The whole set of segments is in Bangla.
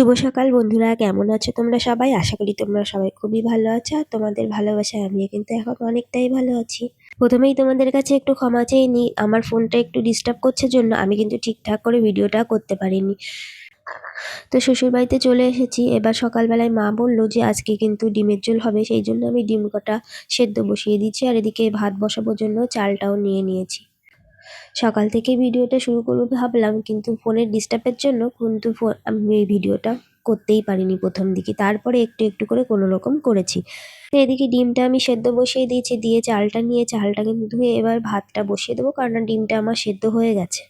শুভ সকাল বন্ধুরা, কেমন আছো তোমরা সবাই? আশা করি তোমরা সবাই খুবই ভালো আছো। আর তোমাদের ভালোবাসায় আমিও কিন্তু এখন অনেকটাই ভালো আছি। প্রথমেই তোমাদের কাছে একটু ক্ষমা চেয়ে নিই, আমার ফোনটা একটু ডিস্টার্ব করছে জন্য আমি কিন্তু ঠিকঠাক করে ভিডিওটা করতে পারিনি। তো শ্বশুরবাড়িতে চলে এসেছি। এবার সকালবেলায় মা বললো যে আজকে কিন্তু ডিমের ঝোল হবে, সেই জন্য আমি ডিম কটা সেদ্ধ বসিয়ে দিচ্ছি। আর এদিকে ভাত বসানোর জন্য চালটাও নিয়ে নিয়েছি। সকাল থেকে ভিডিওটা শুরু করবো ভাবলাম, কিন্তু ফোনের ডিস্টার্বের জন্য কিন্তু আমি এই ভিডিওটা করতেই পারিনি প্রথম দিকে। তারপরে একটু একটু করে কোনো রকম করেছি। তো এদিকে ডিমটা আমি সেদ্ধ বসিয়ে দিয়েছি, দিয়ে চালটা নিয়ে চালটা কিন্তু ধুয়ে এবার ভাতটা বসিয়ে দেবো, কারণ ডিমটা আমার সেদ্ধ হয়ে গেছে।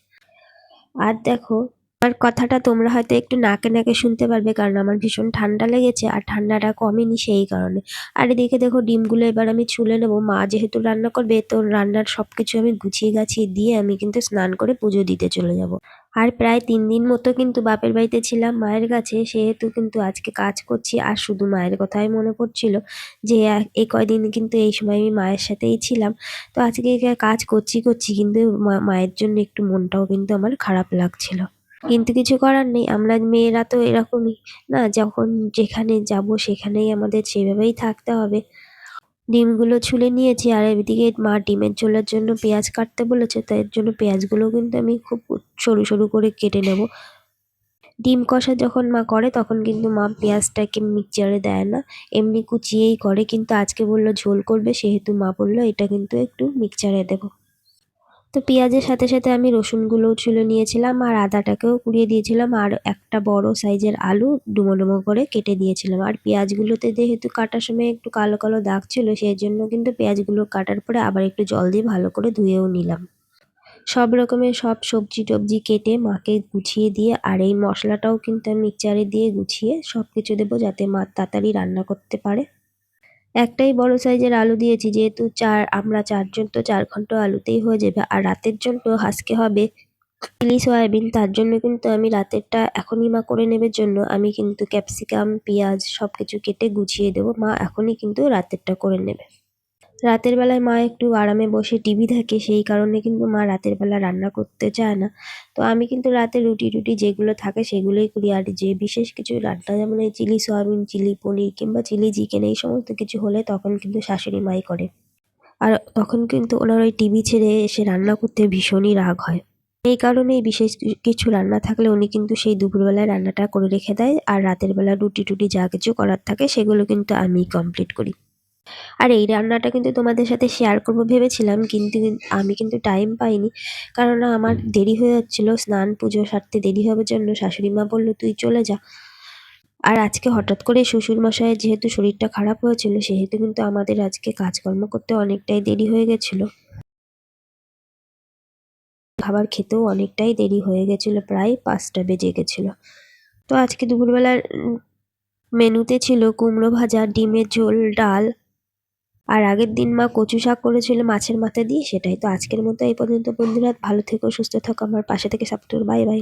আর দেখো, আমার কথাটা তোমরা হয়তো একটু নাকে নাকে শুনতে পারবে, কারণ আমার ভীষণ ঠান্ডা লেগেছে আর ঠান্ডাটা কমেনি সেই কারণে। আর এদিকে দেখো ডিমগুলো এবার আমি ছুলে নেবো। মা যেহেতু রান্না করবে, তো রান্নার সব কিছু আমি গুছিয়ে গাছিয়ে দিয়ে আমি কিন্তু স্নান করে পুজো দিতে চলে যাব। আর প্রায় 3 দিন মতো কিন্তু বাপের বাড়িতে ছিলাম মায়ের কাছে, সেহেতু কিন্তু আজকে কাজ করছি আর শুধু মায়ের কথাই মনে পড়ছিল যে এই কয়দিন কিন্তু এই সময় আমি মায়ের সাথেই ছিলাম। তো আজকে কাজ করছি কিন্তু মায়ের জন্য একটু মনটাও কিন্তু আমার খারাপ লাগছিল। কিন্তু কিছু করার নেই, আমরা মেয়েরা তো এরকমই না, যখন যেখানে যাব সেখানেই আমাদের সেভাবেই থাকতে হবে। ডিমগুলো ছুলে নিয়েছি, আর এদিকে মা ডিমের ঝোলের জন্য পেঁয়াজ কাটতে বলেছে, তাই এর জন্য পেঁয়াজগুলো কিন্তু আমি খুব সরু সরু করে কেটে নেব। ডিম কষা যখন মা করে তখন কিন্তু মা পেঁয়াজটাকে মিক্সচারে দেয় না, এমনি কুচিয়েই করে। কিন্তু আজকে বললো ঝোল করবে, সেহেতু মা বললো এটা কিন্তু একটু মিক্সচারে দেবো। তো পেঁয়াজের সাথে সাথে আমি রসুনগুলোও ছুলে নিয়েছিলাম আর আদাটাকেও কুড়িয়ে দিয়েছিলাম, আর একটা বড় সাইজের আলু ডুমো ডুমো করে কেটে দিয়েছিলাম। আর পেঁয়াজগুলোতে যেহেতু কাটার সময় একটু কালো কালো দাগ ছিল, সেই জন্য কিন্তু পেঁয়াজগুলো কাটার পরে আবার একটু জল দিয়ে ভালো করে ধুয়েও নিলাম। সব রকমের সব সবজি টবজি কেটে মাকে গুছিয়ে দিয়ে, আর এই মশলাটাও কিন্তু আমি মিক্সচারে দিয়ে গুছিয়ে সব কিছু দেবো, যাতে মা তাড়াতাড়ি রান্না করতে পারে। একটাই বড় সাইজের আলু দিয়েছি, যেহেতু আমরা 4 জন, তো 4 ঘন্টা আলুতেই হয়ে যাবে। আর রাতের জন্য আজকে হবে চিলি সয়াবিন, তার জন্য কিন্তু আমি রাতেরটা এখনই মা করে নেবার জন্য আমি কিন্তু ক্যাপসিকাম পেঁয়াজ সব কিছু কেটে গুছিয়ে দেবো। মা এখনই কিন্তু রাতেরটা করে নেবে। রাতের বেলায় মা একটু আরামে বসে টিভি দেখে, সেই কারণে কিন্তু মা রাতের বেলা রান্না করতে চায় না। তো আমি কিন্তু রাতে রুটি টুটি যেগুলো থাকে সেগুলোই করি। আর যে বিশেষ কিছু রান্না, যেমন এই চিলি সয়াবিন, চিলি পনির কিংবা চিলি চিকেন, এই সমস্ত কিছু হলে তখন কিন্তু শাশুড়ি মাই করে। আর তখন কিন্তু ওনার ওই টিভি ছেড়ে এসে রান্না করতে ভীষণই রাগ হয়। এই কারণেই বিশেষ কিছু রান্না থাকলে উনি কিন্তু সেই দুপুরবেলায় রান্নাটা করে রেখে দেয়, আর রাতের বেলা রুটি টুটি যা কিছু করার থাকে সেগুলো কিন্তু আমি কমপ্লিট করি। আর এই রান্নাটা কিন্তু তোমাদের সাথে শেয়ার করবো ভেবেছিলাম, কিন্তু আমি কিন্তু টাইম পাইনি, কারণ আমার দেরি হয়ে যাচ্ছিল। স্নান পুজো সারতে দেরি হবার জন্য শাশুড়ি মা বললো তুই চলে যা। আর আজকে হঠাৎ করে শ্বশুর মশাইয়ের যেহেতু শরীরটা খারাপ হয়েছিল, সেহেতু কিন্তু আমাদের আজকে কাজকর্ম করতে অনেকটাই দেরি হয়ে গেছিলো। খাবার খেতেও অনেকটাই দেরি হয়ে গেছিলো, প্রায় 5টা বেজে গেছিলো। তো আজকে দুপুরবেলার মেনুতে ছিল কুমড়ো ভাজা, ডিমের ঝোল, ডাল, আর আগের দিন মা কচু শাক করেছিল মাছের মাথা দিয়ে, সেটাই। তো আজকের মতো এই পর্যন্ত বন্ধুরা, ভালো থেকো, সুস্থ থাকো, আমার পাশে থেকে সাপোর্ট করো। Bye bye.